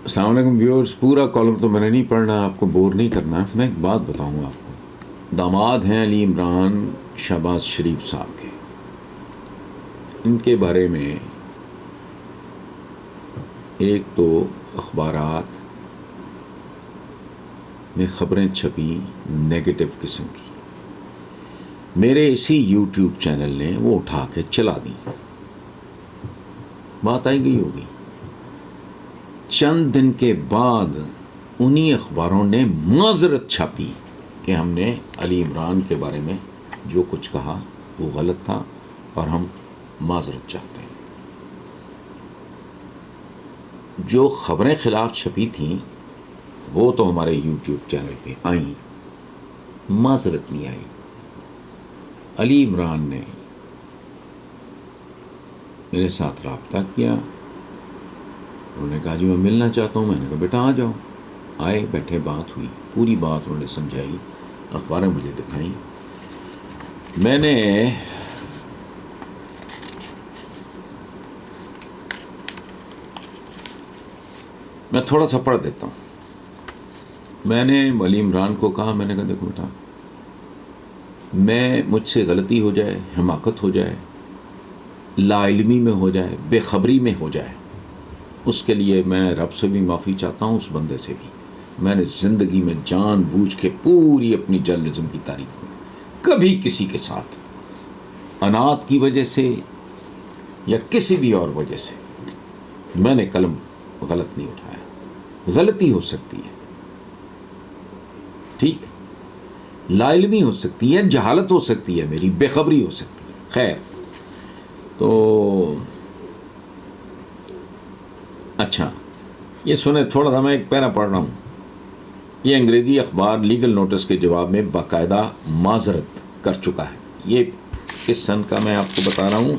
السلام علیکم ویورز. پورا کالم تو میں نے نہیں پڑھنا، آپ کو بور نہیں کرنا. میں ایک بات بتاؤں گا آپ کو. داماد ہیں علی عمران شہباز شریف صاحب کے. ان کے بارے میں ایک تو اخبارات میں خبریں چھپی نیگیٹو قسم کی. میرے اسی یوٹیوب چینل نے وہ اٹھا کے چلا دی. بات آئی گئی ہوگی. چند دن کے بعد انہی اخباروں نے معذرت چھاپی کہ ہم نے علی عمران کے بارے میں جو کچھ کہا وہ غلط تھا اور ہم معذرت چاہتے ہیں. جو خبریں خلاف چھپی تھیں وہ تو ہمارے یوٹیوب چینل پہ آئیں، معذرت نہیں آئی. علی عمران نے میرے ساتھ رابطہ کیا. انہوں نے کہا جی میں ملنا چاہتا ہوں. میں نے کہا بیٹا آ جاؤ. آئے، بیٹھے، بات ہوئی. پوری بات انہوں نے سمجھائی، اخباریں مجھے دکھائیں. میں تھوڑا سا پڑھ دیتا ہوں. میں نے علی عمران کو کہا، میں نے کہا دیکھو بیٹا، مجھ سے غلطی ہو جائے، حماقت ہو جائے، لا علمی میں ہو جائے، بے خبری میں ہو جائے، اس کے لیے میں رب سے بھی معافی چاہتا ہوں، اس بندے سے بھی. میں نے زندگی میں جان بوجھ کے پوری اپنی جرنلزم کی تاریخ میں کبھی کسی کے ساتھ انات کی وجہ سے یا کسی بھی اور وجہ سے میں نے قلم غلط نہیں اٹھایا. غلطی ہو سکتی ہے، ٹھیک، لا علمی ہو سکتی ہے، جہالت ہو سکتی ہے، میری بے خبری ہو سکتی ہے. خیر، تو اچھا یہ سنیں تھوڑا سا. میں ایک پیرا پڑھ رہا ہوں. یہ انگریزی اخبار لیگل نوٹس کے جواب میں باقاعدہ معذرت کر چکا ہے. یہ کس سن کا میں آپ کو بتا رہا ہوں،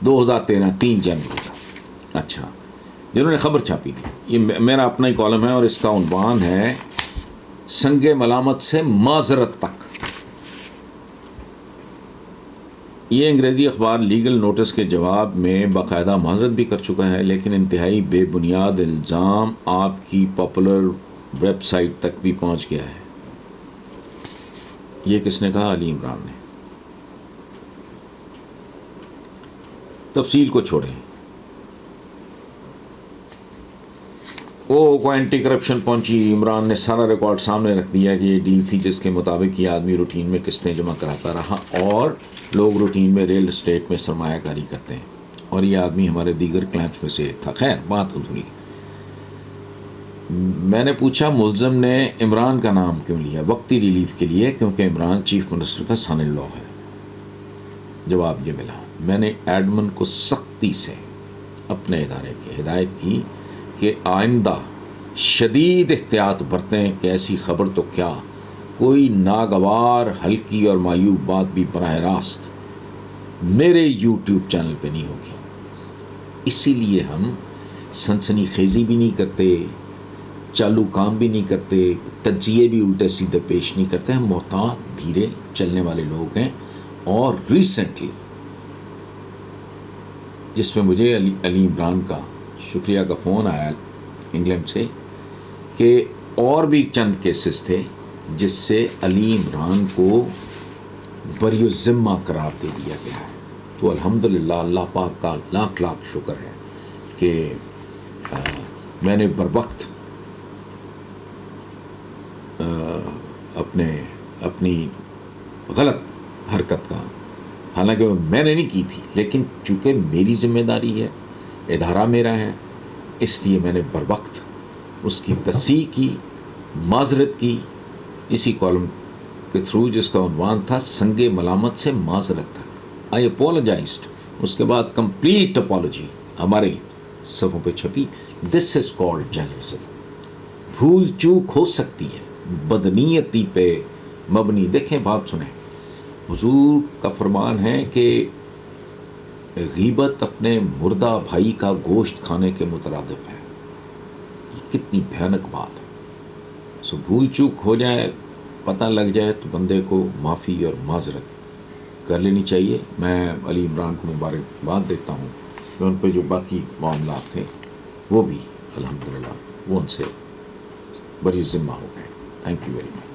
2013 3 جنوری کا. اچھا، جنہوں نے خبر چھاپی تھی. یہ میرا اپنا ہی کالم ہے اور اس کا عنوان ہے سنگ ملامت سے معذرت تک. یہ انگریزی اخبار لیگل نوٹس کے جواب میں باقاعدہ معذرت بھی کر چکا ہے، لیکن انتہائی بے بنیاد الزام آپ کی پاپولر ویب سائٹ تک بھی پہنچ گیا ہے. یہ کس نے کہا؟ علی عمران نے. تفصیل کو چھوڑیں. کو اینٹی کرپشن پہنچی. عمران نے سارا ریکارڈ سامنے رکھ دیا کہ یہ ڈیل تھی جس کے مطابق یہ آدمی روٹین میں قسطیں جمع کراتا رہا اور لوگ روٹین میں ریل اسٹیٹ میں سرمایہ کاری کرتے ہیں، اور یہ آدمی ہمارے دیگر کلائنٹس میں سے ایک تھا. خیر، بات ادھوری. میں نے پوچھا ملزم نے عمران کا نام کیوں لیا؟ وقتی ریلیف کے لیے، کیونکہ عمران چیف منسٹر کا سن ان لا ہے. جواب یہ ملا. میں نے ایڈمن کو سختی سے اپنے ادارے کی ہدایت کی کہ آئندہ شدید احتیاط برتیں کہ ایسی خبر تو کیا، کوئی ناگوار ہلکی اور معیوب بات بھی براہ راست میرے یوٹیوب چینل پہ نہیں ہوگی. اسی لیے ہم سنسنی خیزی بھی نہیں کرتے، چالو کام بھی نہیں کرتے، تجزیے بھی الٹے سیدھے پیش نہیں کرتے. ہم محتاط دھیرے چلنے والے لوگ ہیں. اور ریسنٹلی جس میں مجھے علی عمران کا شکریہ کا فون آیا انگلینڈ سے کہ اور بھی چند کیسز تھے جس سے علی عمران کو بری الذمہ قرار دے دیا گیا ہے. تو الحمدللہ اللہ پاک کا لاکھ لاکھ شکر ہے کہ میں نے بروقت اپنی غلط حرکت کا، حالانکہ میں نے نہیں کی تھی، لیکن چونکہ میری ذمہ داری ہے، ادارہ میرا ہے، اس لیے میں نے بروقت اس کی تصحیح کی، معذرت کی. اسی کالم کے تھرو جس کا عنوان تھا سنگ ملامت سے معذرت تک. آئی اپولوجائزڈ. اس کے بعد کمپلیٹ اپالوجی ہمارے صفوں پہ چھپی. دس از کالڈ جرنلزم. بھول چوک ہو سکتی ہے، بدنیتی پہ مبنی. دیکھیں، بات سنیں. حضور کا فرمان ہے کہ غیبت اپنے مردہ بھائی کا گوشت کھانے کے مترادف ہے. یہ کتنی بھیانک بات ہے. سو بھول چوک ہو جائے، پتہ لگ جائے تو بندے کو معافی اور معذرت کر لینی چاہیے. میں علی عمران کو مبارکباد دیتا ہوں کہ ان پہ جو باقی معاملات تھے وہ بھی الحمدللہ وہ ان سے بری ذمہ ہو گئے. Thank you very much.